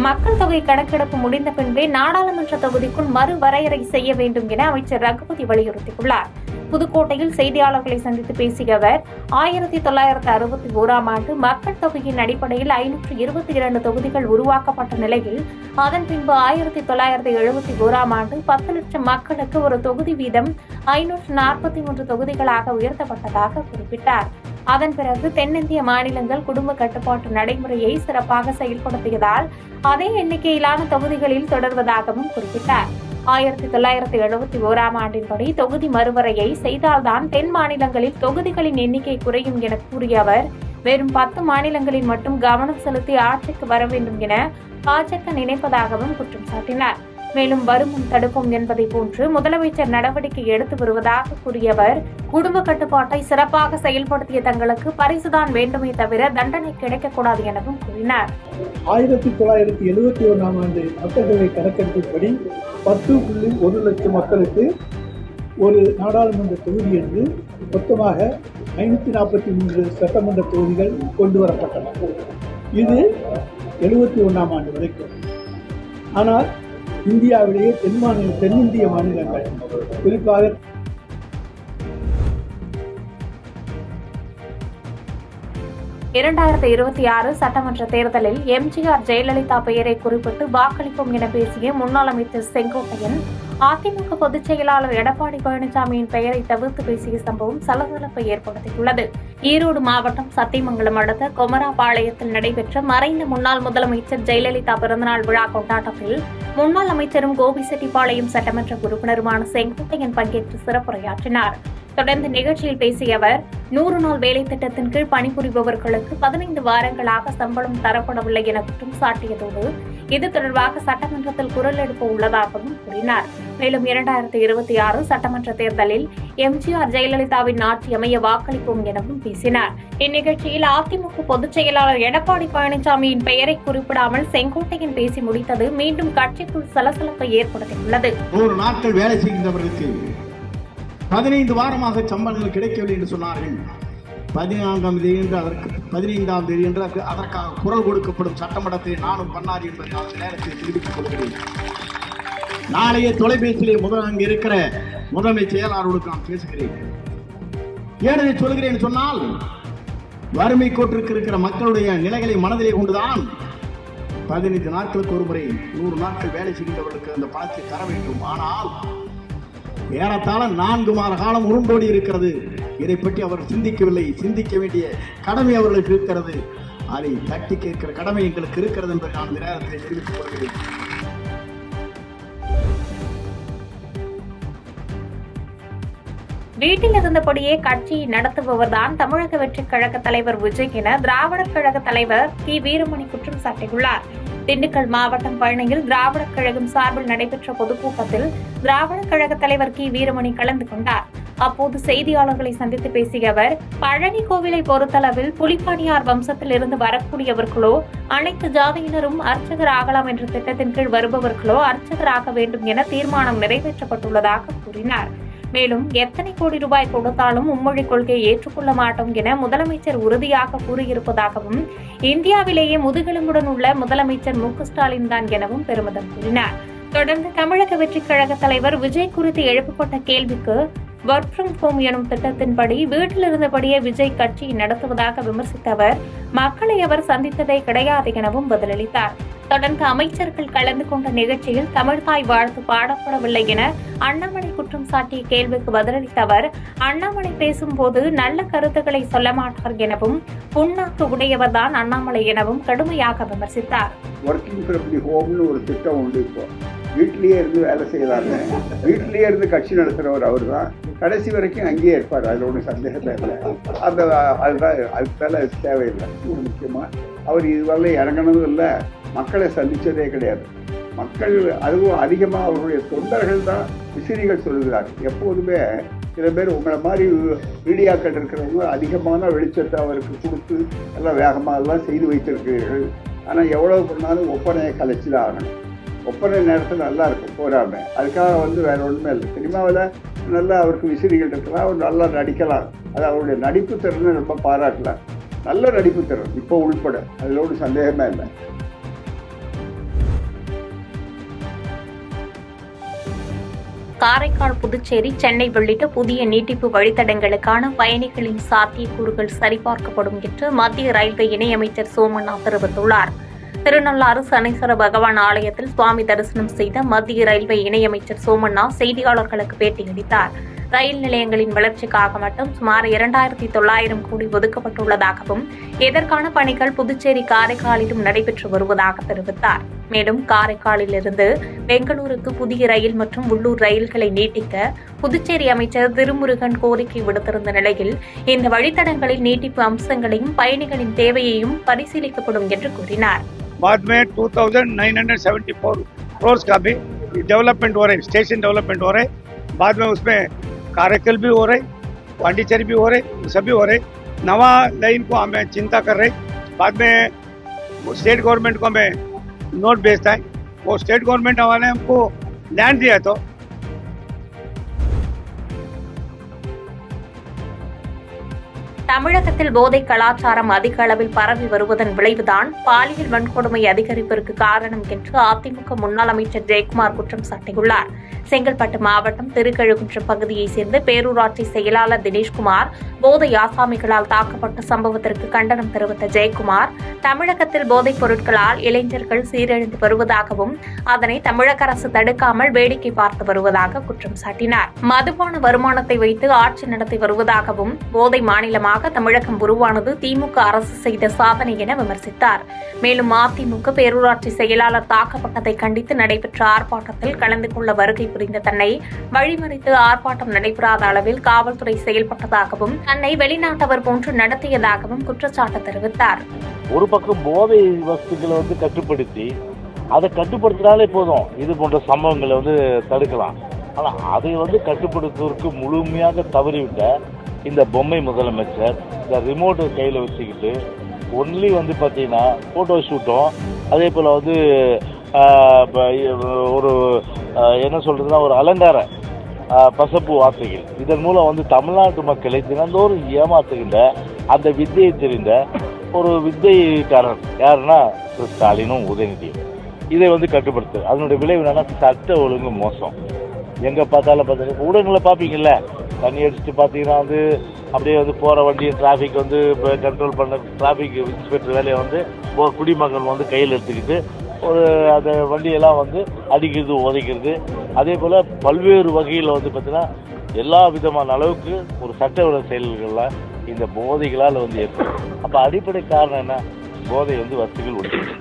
மக்கள் தொகை கணக்கெடுப்பு முடிந்த பின்பே நாடாளுமன்ற தொகுதிக்குள் மறுவரையறை செய்ய வேண்டும் என அமைச்சர் ரகுபதி வலியுறுத்தியுள்ளார். புதுக்கோட்டையில் செய்தியாளர்களை சந்தித்து பேசிய அவர், 1961ஆம் ஆண்டு மக்கள் தொகையின் அடிப்படையில் 522 தொகுதிகள் உருவாக்கப்பட்ட நிலையில் அதன் பின்பு 1971ஆம் ஆண்டு 10 லட்சம் மக்களுக்கு ஒரு தொகுதி வீதம் 543 தொகுதிகளாக உயர்த்தப்பட்டதாக குறிப்பிட்டார். அதன் பிறகு தென்னிந்திய மாநிலங்கள் குடும்ப கட்டுப்பாட்டு நடைமுறையை சிறப்பாக செயல்படுத்தியதால் அதே எண்ணிக்கையிலான தொகுதிகளில் தொடர்வதாகவும் குறிப்பிட்டார். 1971ஆம் ஆண்டின்படி தொகுதி மறுவரையை செய்தால்தான் தென் மாநிலங்களில் தொகுதிகளின் எண்ணிக்கை குறையும் என கூறிய அவர், வெறும் 10 மாநிலங்களில் மட்டும் கவனம் செலுத்தி ஆட்சிக்கு வர வேண்டும் என பாஜக நினைப்பதாகவும் குற்றம் சாட்டினார். மேலும் வருமுன் தடுப்போம் என்பதை போன்று முதலமைச்சர் நடவடிக்கை எடுத்து வருவதாக கூறிய அவர், குடும்ப கட்டுப்பாட்டை சிறப்பாக செயல்படுத்திய தங்களுக்கு பரிசுதான் வேண்டுமே தவிர தண்டனை கிடைக்கக்கூடாது எனவும் கூறினார். 1971ஆம் ஆண்டு மக்கள் தொகை கணக்கெடுப்பின்படி 10.1 லட்சம் மக்களுக்கு ஒரு நாடாளுமன்ற தொகுதி என்று மொத்தமாக 543 சட்டமன்ற தொகுதிகள் கொண்டு வரப்பட்டன. இது 71ஆம் ஆண்டு வரைக்கும். ஆனால் இந்தியாவிலேயே தென்னிந்திய மாநிலங்கள், குறிப்பாக 2026 சட்டமன்ற தேர்தலில் எம்ஜிஆர் ஜெயலலிதா பெயரை குறிப்பிட்டு வாக்களிப்போம் என பேசிய முன்னாள் அமைச்சர் செங்கோட்டையன், அதிமுக பொதுச் செயலாளர் எடப்பாடி பழனிசாமியின் பெயரை தவிர்த்து பேசிய சம்பவம் சலசலப்பை ஏற்படுத்தியுள்ளது. ஈரோடு மாவட்டம் சத்தியமங்கலம் அடுத்த கொமராபாளையத்தில் நடைபெற்ற மறைந்த முன்னாள் முதலமைச்சர் ஜெயலலிதா பிறந்தநாள் விழா கொண்டாட்டத்தில் முன்னாள் அமைச்சரும் கோபிசெட்டிப்பாளையம் சட்டமன்ற உறுப்பினருமான செங்கோட்டையன் பங்கேற்று சிறப்புரையாற்றினார். தொடர்ந்து நிகழ்ச்சியில் பேசிய அவர், 100 நாள் வேலை திட்டத்தின் கீழ் பணிபுரிபவர்களுக்கு 15 வாரங்களாக சம்பளம் தரப்படவில்லை என குற்றம் சாட்டியதோடு இது தொடர்பாக சட்டமன்றத்தில் குரல் எழுப்ப உள்ளதாகவும் கூறினார். மேலும் 2026 சட்டமன்ற தேர்தலில் எம்ஜிஆர் ஜெயலலிதாவின் ஆட்சி அமைய வாக்களிப்போம் எனவும் பேசினார். இந்நிகழ்ச்சியில் அதிமுக பொதுச் செயலாளர் எடப்பாடி பழனிசாமியின் பெயரை குறிப்பிடாமல் செங்கோட்டையன் பேசி முடித்தது மீண்டும் கட்சிக்குள் சலசலப்பை ஏற்படுத்தியுள்ளது. 100 நாட்கள் வேலை செய்கின்றவர்களுக்கு 15 வாரமாக சம்பளங்கள் கிடைக்கவில்லை என்று சொன்னார்கள். 14ஆம் தேதி என்று 15ஆம் தேதி என்று அதற்காக குரல் கொடுக்கப்படும் சட்டமன்றத்தை நானும் பண்ணாது என்பதை அந்த நேரத்தில் தெரிவித்துக் கொள்கிறேன். நாளைய தொலைபேசியிலே அங்கு இருக்கிற முதன்மை செயலாளர்களுக்கு நான் பேசுகிறேன். ஏன் இதை சொல்கிறேன் சொன்னால், வறுமை கோட்டிற்கு இருக்கிற மக்களுடைய நிலைகளை மனதிலே கொண்டுதான் 15 நாட்களுக்கு ஒரு முறை 100 நாட்கள் வேலை செய்கின்றவர்களுக்கு அந்த பணத்தை தர வேண்டும். ஆனால் ஏறத்தாழ 4 மாத காலம் உருண்டோடி இருக்கிறது. இதை பற்றி அவர் சிந்திக்கவில்லை. சிந்திக்க வேண்டிய கடமை அவர்களுக்கு இருக்கிறது. அதை தட்டி கேட்கிற கடமை எங்களுக்கு இருக்கிறது என்பதை நான் இந்த நேரத்தில் தெரிவித்துக் கொள்கிறேன். வீட்டில் இருந்தபடியே கட்சியை நடத்துபவர்தான் தமிழக வெற்றிக் கழக தலைவர் விஜய் என திராவிடர் கழக தலைவர் கி. வீரமணி குற்றம் சாட்டியுள்ளார். திண்டுக்கல் மாவட்டம் பழனியில் திராவிடர் கழகம் சார்பில் நடைபெற்ற பொதுக்கூட்டத்தில் திராவிடர் கழக தலைவர் கி. வீரமணி கலந்து கொண்டார். அப்போது செய்தியாளர்களை சந்தித்து பேசிய அவர், பழனி கோவிலை பொறுத்தளவில் புலிப்பாணியார் வம்சத்தில் இருந்து வரக்கூடியவர்களோ அனைத்து ஜாதியினரும் அர்ச்சகர் ஆகலாம் என்ற திட்டத்தின் கீழ் வருபவர்களோ அர்ச்சகராக வேண்டும் என தீர்மானம் நிறைவேற்றப்பட்டுள்ளதாக கூறினார். மேலும் எத்தனை கோடி ரூபாய் கொடுத்தாலும் மும்மொழி கொள்கையை ஏற்றுக்கொள்ள மாட்டோம் என முதலமைச்சர் உறுதியாக கூறியிருப்பதாகவும், இந்தியாவிலேயே முதுகெலும்புடன் உள்ள முதலமைச்சர் மு. ஸ்டாலின் தான் எனவும் பெருமிதம் கூறினார். தொடர்ந்து தமிழக வெற்றிக் கழக தலைவர் விஜய் குறித்து எழுப்பப்பட்ட கேள்விக்கு, ஒர்க் ஃப்ரம் ஹோம் எனும் திட்டத்தின்படி வீட்டில் இருந்தபடியே விஜய் கட்சியை நடத்துவதாக விமர்சித்த அவர், மக்களை அவர் சந்தித்ததே கிடையாது எனவும் பதிலளித்தார். தொடர்ந்து அமைச்சர்கள் கலந்து கொண்ட நிகழ்ச்சியில் தமிழ்தாய் வாழ்த்து பாடப்படவில்லை என அண்ணாமலை குற்றம் சாட்டிய கேள்விக்கு பதிலளித்த அவர், அண்ணாமலை பேசும்போது நல்ல கருத்துக்களை சொல்ல மாட்டார் எனவும், புண்ணாக்கு உடையவர் தான் அண்ணாமலை எனவும் கடுமையாக விமர்சித்தார். ஒர்க்கிங் ஃப்ரம் தி ஹோம்னு ஒரு திட்டம் உண்டு. இப்போ வீட்டிலேயே இருந்து வேலை செய்யலாங்க, வீட்டிலேயே இருந்து கட்சி நடத்துகிறவர் அவர் தான். கடைசி வரைக்கும் அங்கேயே இருப்பார். அதில் ஒன்றும் சந்தேகமே இல்லை. அதுக்கு மேலே தேவையில்லை. முக்கியமாக அவர் இதுவரை இறங்கினதும் இல்லை, மக்களை சந்தித்ததே கிடையாது. மக்கள், அதுவும் அதிகமாக அவருடைய தொண்டர்கள் தான் விசிறிகள் சொல்கிறார். எப்போதுமே சில பேர் உங்களை மாதிரி மீடியாக்கள் இருக்கிறவங்க அதிகமான வெளிச்சத்தை அவருக்கு கொடுத்து எல்லாம் வேகமாக எல்லாம் செய்து வைத்திருக்கிறீர்கள். ஆனால் எவ்வளோ பண்ணாலும் ஒப்பனையை கலைச்சி தான் ஆகணும். ஒப்பனை நேரத்தில் நல்லா இருக்கும் போராமை. அதுக்காக வேற ஒன்றுமே இல்லை. சினிமாவில் நல்லா அவருக்கு விசிறிகள் இருக்கலாம், அவர் நல்லா நடிக்கலாம். அது அவருடைய நடிப்பு திறனை ரொம்ப பாராட்டலாம். நல்ல நடிப்பு திறன் இப்போ உள்பட, அதில் ஒன்றும் சந்தேகமே இல்லை. காரைக்கால், புதுச்சேரி, சென்னை உள்ளிட்ட புதிய நீட்டிப்பு வழித்தடங்களுக்கான பயணிகளின் சாத்தியக்கூறுகள் சரிபார்க்கப்படும் என்று மத்திய ரயில்வே இணையமைச்சர் சோமண்ணா தெரிவித்துள்ளார். திருநள்ளாறு சனீஸ்வர பகவான் ஆலயத்தில் சுவாமி தரிசனம் செய்த மத்திய ரயில்வே இணையமைச்சர் சோமண்ணா செய்தியாளர்களுக்கு பேட்டியளித்தார். ரயில் நிலையங்களின் வளர்ச்சிக்காக மட்டும் சுமார் 2900 கோடி ஒதுக்கப்பட்டுள்ளதாகவும் இதற்கான பணிகள் புதுச்சேரி, காரைக்காலிலும் நடைபெற்று வருவதாக தெரிவித்தார். மேலும் காரைக்காலிலிருந்து பெங்களூருக்கு புதிய ரயில் மற்றும் உள்ளூர் ரயில்களை நீட்டிக்க புதுச்சேரி அமைச்சர் திருமுருகன் கோரிக்கை விடுத்திருந்த நிலையில் இந்த வழித்தடங்களில் நீட்டிப்பு அம்சங்களையும் பயணிகளின் தேவையையும் பரிசீலிக்கப்படும் என்று கூறினார். बाद में 2974 करोड़ का भी डेवलपमेंट हो रहा है, स्टेशन डेवलपमेंट हो रहा है. बाद में उसमें कारेकल भी हो रहे, पांडिचेरी भी हो रहे, सभी हो रहे. नवा लाइन को हमें चिंता कर रहे. बाद में स्टेट गवर्नमेंट को हमें नोट भेजता है. वो स्टेट गवर्नमेंट वाले हमको लैंड दिया तो தமிழகத்தில் போதை கலாச்சாரம் அதிக அளவில் பரவி வருவதன் விளைவுதான் பாலியல் வன்கொடுமை அதிகரிப்பிற்கு காரணம் என்று அதிமுக முன்னாள் அமைச்சர் ஜெயக்குமார் குற்றம் சாட்டியுள்ளார். செங்கல்பட்டு மாவட்டம் திருக்கழுகுன்றம் பகுதியைச் சேர்ந்த பேரூராட்சி செயலாளர் தினேஷ்குமார் போதை ஆசாமிகளால் தாக்கப்பட்ட சம்பவத்திற்கு கண்டனம் தெரிவித்த ஜெயக்குமார், தமிழகத்தில் போதைப் பொருட்களால் இளைஞர்கள் சீரழிந்து வருவதாகவும் அதனை தமிழக அரசு தடுக்காமல் வேடிக்கை பார்த்து வருவதாக குற்றம் சாட்டினார். மதுபான வருமானத்தை வைத்து ஆட்சி நடத்தி வருவதாகவும் போதை மாநிலமாக தமிழகம் உருவானது திமுக அரசு செய்த சாதனை என விமர்சித்தார். மேலும் அதிமுக பேரூராட்சி செயலாளர் தாக்கப்பட்டதை கண்டித்து நடைபெற்ற ஆர்ப்பாட்டத்தில் கலந்து கொள்ள வருகை புரிந்த தன்னை வழிமறித்து ஆர்ப்பாட்டம் நடைபெறாத அளவில் காவல்துறை செயல்பட்டதாகவும் தன்னை வெளிநாட்டவர் போன்று நடத்தியதாகவும் குற்றச்சாட்டு தெரிவித்தார். ஒரு பக்கம் போதை வஸ்துக்களை கட்டுப்படுத்தி அதை கட்டுப்படுத்தினாலே போதும், இது போன்ற சம்பவங்களை தடுக்கலாம். ஆனால் அதை கட்டுப்படுத்துவதற்கு முழுமையாக தவறிவிட்ட இந்த பொம்மை முதலமைச்சர் இந்த ரிமோட்டை கையில் வச்சுக்கிட்டு ஒன்லி பார்த்தீங்கன்னா ஃபோட்டோ ஷூட்டும், அதே போல் ஒரு என்ன சொல்கிறதுனா ஒரு அலங்கார பசப்பு வார்த்தைகள், இதன் மூலம் தமிழ்நாட்டு மக்களை தினந்தோறும் ஏமாற்றுகின்ற அந்த வித்தையை தெரிந்த ஒரு வித்தைக்காரர் யாருன்னா ஸ்டாலினும் உதயநிதியும். இதை கட்டுப்படுத்து. அதனுடைய விளைவு என்னன்னா சட்ட ஒழுங்கு மோசம். எங்கே பார்த்தாலும் பார்த்தீங்கன்னா ஊடகங்களை பார்ப்பீங்கல்ல, தண்ணி அடிச்சுட்டு பார்த்தீங்கன்னா அப்படியே போகிற வண்டியை டிராஃபிக் இப்போ கண்ட்ரோல் பண்ண டிராஃபிக் இன்ஸ்பெக்டர் வேலையை குடிமகன் கையில் எடுத்துக்கிட்டு அந்த வண்டியெல்லாம் அடிக்கிறது, உதைக்கிறது. அதே போல் பல்வேறு வகையில் பார்த்தீங்கன்னா எல்லா விதமான அளவுக்கு ஒரு சட்டவிரோத செயல்கள்லாம் இந்த போதைகளால் ஏற்படும். அப்போ அடிப்படை காரணம் என்ன? போதை வஸ்துகள் ஒடுக்குது.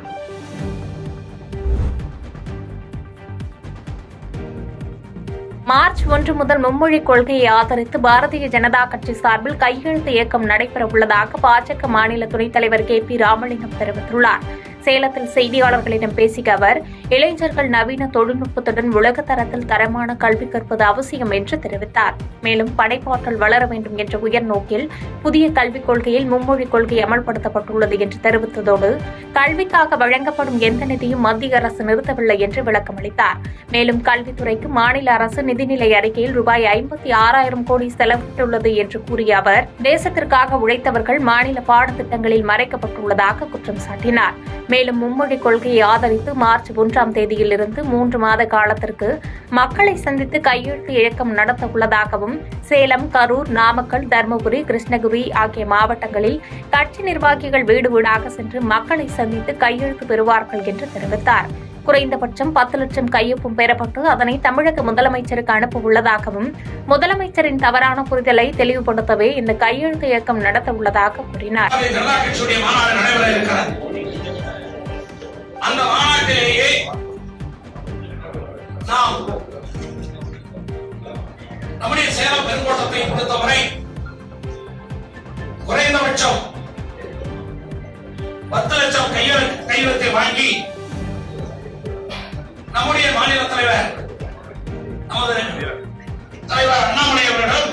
மார்ச் 1 முதல் மும்மொழி கொள்கையை ஆதரித்து பாரதிய ஜனதா கட்சி சார்பில் கையெழுத்து இயக்கம் நடைபெற உள்ளதாக பாஜக மாநில துணைத் தலைவர் KP ராமலிங்கம் தெரிவித்துள்ளார். சேலத்தில் செய்தியாளர்களிடம் பேசிய அவர், இளைஞர்கள் நவீன தொழில்நுட்பத்துடன் உலக தரத்தில் தரமான கல்வி கற்பது அவசியம் என்று தெரிவித்தார். மேலும் படைப்பாற்றல் வளர வேண்டும் என்ற உயர் நோக்கில் புதிய கல்விக் கொள்கையில் மும்மொழி கொள்கை அமல்படுத்தப்பட்டுள்ளது என்று தெரிவித்ததோடு கல்விக்காக வழங்கப்படும் எந்த நிதியும் மத்திய அரசு நிறுத்தவில்லை என்று விளக்கமளித்தார். மேலும் கல்வித்துறைக்கு மாநில அரசு நிதிநிலை அறிக்கையில் ரூபாய் 56,000 கோடி செலவிட்டுள்ளது என்று கூறிய அவர், தேசத்திற்காக உழைத்தவர்கள் மாநில பாடத்திட்டங்களில் மறைக்கப்பட்டுள்ளதாக குற்றம் சாட்டினார். மேலும் மும்மொழி கொள்கையை ஆதரித்து மார்ச் 1ஆம் தேதியிலிருந்து 3 மாத காலத்திற்கு மக்களை சந்தித்து கையெழுத்து இயக்கம் நடத்த உள்ளதாகவும், சேலம், கரூர், நாமக்கல், தருமபுரி, கிருஷ்ணகிரி ஆகிய மாவட்டங்களில் கட்சி நிர்வாகிகள் வீடு வீடாக சென்று மக்களை சந்தித்து கையெழுத்து பெறுவார்கள் என்று தெரிவித்தார். குறைந்தபட்சம் 10 லட்சம் கையொப்பம் பெறப்பட்டு அதனை தமிழக முதலமைச்சருக்கு அனுப்ப உள்ளதாகவும், முதலமைச்சரின் தவறான புரிதலை தெளிவுபடுத்தவே இந்த கையெழுத்து இயக்கம் நடத்த உள்ளதாக கூறினார். அந்த மாநாட்டிலேயே நாம் நம்முடைய சேலம் பெருங்கோட்டத்தை பொறுத்தவரை குறைந்தபட்சம் 10 லட்சம் கையெழுத்தை வாங்கி நம்முடைய மாநில தலைவர் நமது தலைவர் அண்ணாமலை அவரிடம்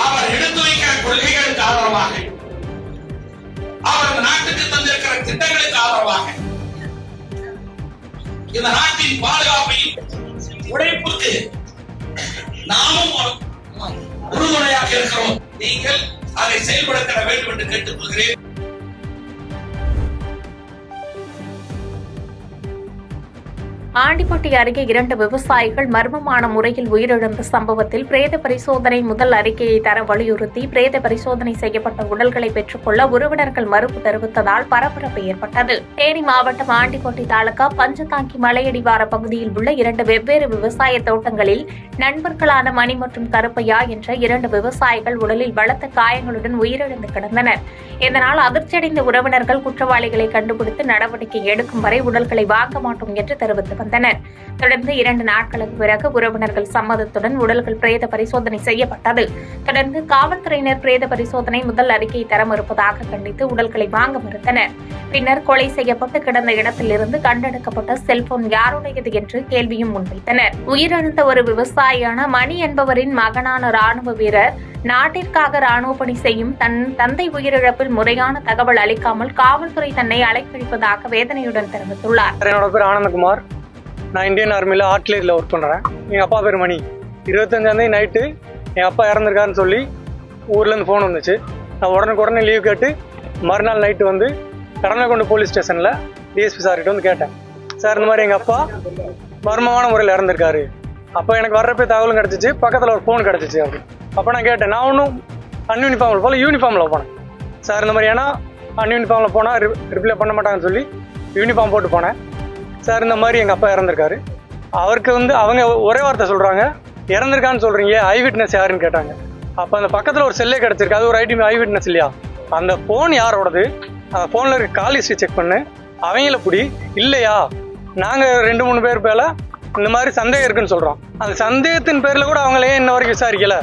அவர் எடுத்து வைக்கிற கொள்கைகளுக்கு ஆதரவாக, அவர் நாட்டுக்கு தந்திருக்கிற திட்டங்களுக்கு ஆதரவாக, இந்த நாட்டின் பாதுகாப்பையும் உழைப்புக்கு நாமும் உறுதுணையாக இருக்கிறோம். நீங்கள் அதை செயல்படுத்த வேண்டும் என்று கேட்டுக்கொள்கிறேன். ஆண்டிப்பட்டி அருகே 2 விவசாயிகள் மர்மமான முறையில் உயிரிழந்த சம்பவத்தில் பிரேத பரிசோதனை முதல் அறிக்கையை தர வலியுறுத்தி பிரேத பரிசோதனை செய்யப்பட்ட உடல்களை பெற்றுக்கொள்ள உறவினர்கள் மறுப்பு தெரிவித்ததால் பரபரப்பு ஏற்பட்டது. தேனி மாவட்டம் ஆண்டிப்பட்டி தாலுகா பஞ்சதாங்கி மலையடிவார பகுதியில் உள்ள 2 வெவ்வேறு விவசாய தோட்டங்களில் நண்பர்களான மணி மற்றும் கருப்பையா என்ற 2 விவசாயிகள் உடலில் பலத்த காயங்களுடன் உயிரிழந்து கிடந்தனர். இதனால் அதிர்ச்சியடைந்த உறவினர்கள் குற்றவாளிகளை கண்டுபிடித்து நடவடிக்கை எடுக்கும் வரை உடல்களை வாங்க மாட்டோம் என்று தெரிவித்து வந்தனர். தொடர்ந்து 2 நாட்களுக்கு பிறகு உறவினர்கள் சம்மதத்துடன் உடல்கள் பிரேத பரிசோதனை செய்யப்பட்டது. தொடர்ந்து காவல்துறையினர் பிரேத பரிசோதனை முதல் அறிக்கையை தர மறுப்பதாக கண்டித்து உடல்களை வாங்க மறுத்தனர். பின்னர் கொலை செய்யப்பட்டு கிடந்த இடத்திலிருந்து கண்டெடுக்கப்பட்ட செல்போன் யாருடையது என்று கேள்வியும் முன்வைத்தனர். உயிரிழந்த ஒரு விவசாயியான மணி என்பவரின் மகனான ராணுவ வீரர் நாட்டிற்காக ராணுவ பணி செய்யும் தன் தந்தை உயிரிழப்பில் முறையான தகவல் அளிக்காமல் காவல்துறை தன்னை அலைக்கழிப்பதாக வேதனையுடன் தெரிவித்துள்ளார். என்னோட பேர் ஆனந்தகுமார். நான் இந்தியன் ஆர்மியில் ஆர்ட்லரியில் ஒர்க் பண்ணுறேன். எங்கள் அப்பா பேர் மணி. 25ஆம் நைட்டு என் அப்பா இறந்துருக்காருன்னு சொல்லி ஊர்லேருந்து ஃபோன் வந்துச்சு. நான் உடனே லீவ் கேட்டு மறுநாள் நைட்டு வந்து கடனகொண்டு போலீஸ் ஸ்டேஷனில் டிஎஸ்பி சார்கிட்ட வந்து கேட்டேன். சார் இந்த மாதிரி எங்கள் அப்பா மர்மமான முறையில் இறந்துருக்காரு. அப்போ எனக்கு வர்றப்பே தகவலும் கிடச்சிச்சு, பக்கத்தில் ஒரு ஃபோன் கிடச்சிச்சு. அப்போ நான் கேட்டேன், நான் ஒன்றும் அன்யூனிஃபார்மில் போல் யூனிஃபார்மில் போனேன். சார் இந்த மாதிரி ஏன்னா அன்யூனிஃபார்மில் போனால் ரிப்ளை பண்ண மாட்டாங்கன்னு சொல்லி யூனிஃபார்ம் போட்டு போனேன். சார் இந்த மாதிரி எங்கள் அப்பா இறந்துருக்காரு. அவருக்கு வந்து அவங்க ஒரே வார்த்தை சொல்கிறாங்க, இறந்துருக்கான்னு சொல்கிறீங்க, ஐ விட்னஸ் யாருன்னு கேட்டாங்க. அப்போ அந்த பக்கத்தில் ஒரு செல்லே கிடச்சிருக்கு, அது ஒரு ஐ விட்னஸ் இல்லையா? அந்த ஃபோன் யாரோடது, அந்த ஃபோனில் இருக்க கால் ஹிஸ்ட்ரி செக் பண்ணு, அவங்கள பிடி. இல்லையா நாங்கள் 2-3 பேர் பேரில் இந்த மாதிரி சந்தேகம் இருக்குன்னு சொல்கிறோம். அந்த சந்தேகத்தின் பேரில் கூட அவங்களே இன்ன வரைக்கும் விசாரிக்கலை.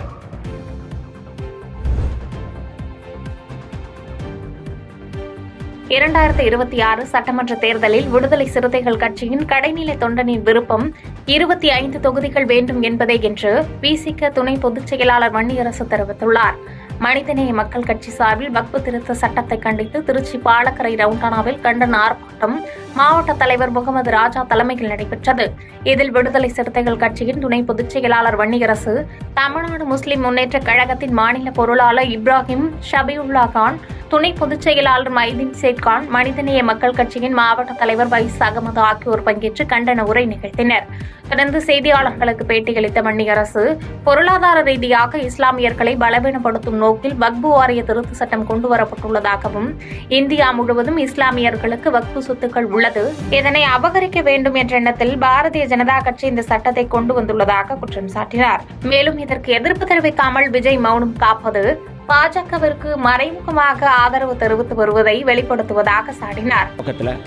2026 சட்டமன்ற தேர்தலில் விடுதலை சிறுத்தைகள் கட்சியின் கடைநிலை தொண்டனின் விருப்பம் 25 தொகுதிகள் வேண்டும் என்பதே என்று விசிக துணை பொதுச் செயலாளர் வன்னியரசு தெரிவித்துள்ளார். மனிதநேய மக்கள் கட்சி சார்பில் வக்பு திருத்த சட்டத்தை கண்டித்து திருச்சி பாலக்கரை ரவுண்டானாவில் கண்டன ஆர்ப்பாட்டம் மாவட்ட தலைவர் முகமது ராஜா தலைமையில் நடைபெற்றது. இதில் விடுதலை சிறுத்தைகள் கட்சியின் துணை பொதுச் செயலாளர் வன்னியரசு, தமிழ்நாடு முஸ்லிம் முன்னேற்ற கழகத்தின் மாநில பொருளாளர் இப்ராஹிம் ஷபியுல்லா கான், துணை பொதுச் செயலாளர் மைதீன் சேட்கான், மனிதநேய மக்கள் கட்சியின் மாவட்ட தலைவர் வைஸ் அகமது ஆகியோர் பங்கேற்று கண்டன உரை நிகழ்த்தினர். தொடர்ந்து செய்தியாளர்களுக்கு பேட்டியளித்த வன்னியரசு, பொருளாதார ரீதியாக இஸ்லாமியர்களை பலவீனப்படுத்தும் நோக்கில் வக்பு வாரிய திருத்த சட்டம் கொண்டுவரப்பட்டுள்ளதாகவும், இந்தியா முழுவதும் இஸ்லாமியர்களுக்கு வக்பு சொத்துக்கள் உள்ளது, இதனை அபகரிக்க வேண்டும் என்ற எண்ணத்தில் பாரதிய ஜனதா கட்சி இந்த சட்டத்தை கொண்டு வந்துள்ளதாக குற்றம் சாட்டினார். மேலும் இதற்கு எதிர்ப்பு தெரிவிக்காமல் விஜய் மௌனம் காப்பது பாஜகவிற்கு மறைமுகமாக ஆதரவு தெரிவித்து வருவதை வெளிப்படுத்துவதாக சாடினார். பக்கத்தில்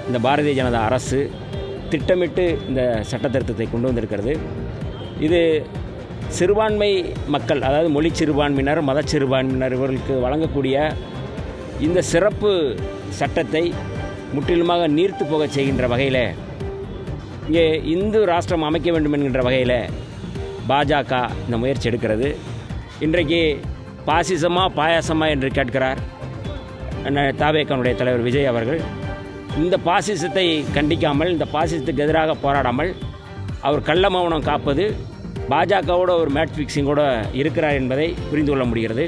இந்த பாரதிய ஜனதா அரசு திட்டமிட்டு இந்த சட்ட திருத்தத்தை கொண்டு வந்திருக்கிறது. இது சிறுபான்மை மக்கள், அதாவது மொழி சிறுபான்மையினர், மத சிறுபான்மையினர் இவர்களுக்கு வழங்கக்கூடிய இந்த சிறப்பு சட்டத்தை முற்றிலுமாக நீர்த்து போக செய்கின்ற வகையில், இங்கே இந்து ராஷ்டிரம் அமைக்க வேண்டும் என்கின்ற வகையில் பாஜக இந்த முயற்சி எடுக்கிறது. இன்றைக்கு பாசிசமா பாயாசமா என்று கேட்கிறார் தாவேகனுடைய தலைவர் விஜய் அவர்கள். இந்த பாசிசத்தை கண்டிக்காமல், இந்த பாசிசத்துக்கு எதிராக போராடாமல் அவர் கள்ள மௌனம் காப்பது பாஜகவோட ஒரு மேட்ச் ஃபிக்ஸிங்கோடு இருக்கிறார் என்பதை புரிந்து கொள்ள முடிகிறது.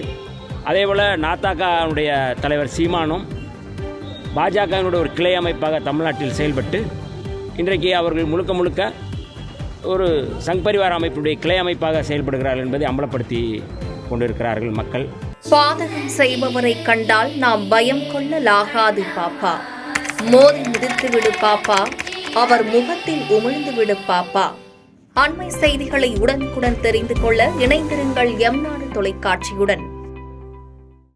அதேபோல் நாத்தாக்காவுடைய தலைவர் சீமானும் பாஜகவினுடைய ஒரு கிளை அமைப்பாக தமிழ்நாட்டில் செயல்பட்டு இன்றைக்கு அவர்கள் முழுக்க ஒரு சங் பரிவார அமைப்புடைய கிளை அமைப்பாக செயல்படுகிறார்கள் என்பதை அம்பலப்படுத்தி கொண்டிருக்கிறார்கள் மக்கள். பாதகம் செய்பவரை கண்டால் நாம் பயம் கொள்ளலாகாது பாப்பா, மோதி மிதித்து விடு பாப்பா, அவர் முகத்தில் உமிழ்ந்து விடு பாப்பா. அண்மை செய்திகளை உடனுக்குடன் தெரிந்து கொள்ள இணைந்திருங்கள் எம் நாடு தொலைக்காட்சியுடன்.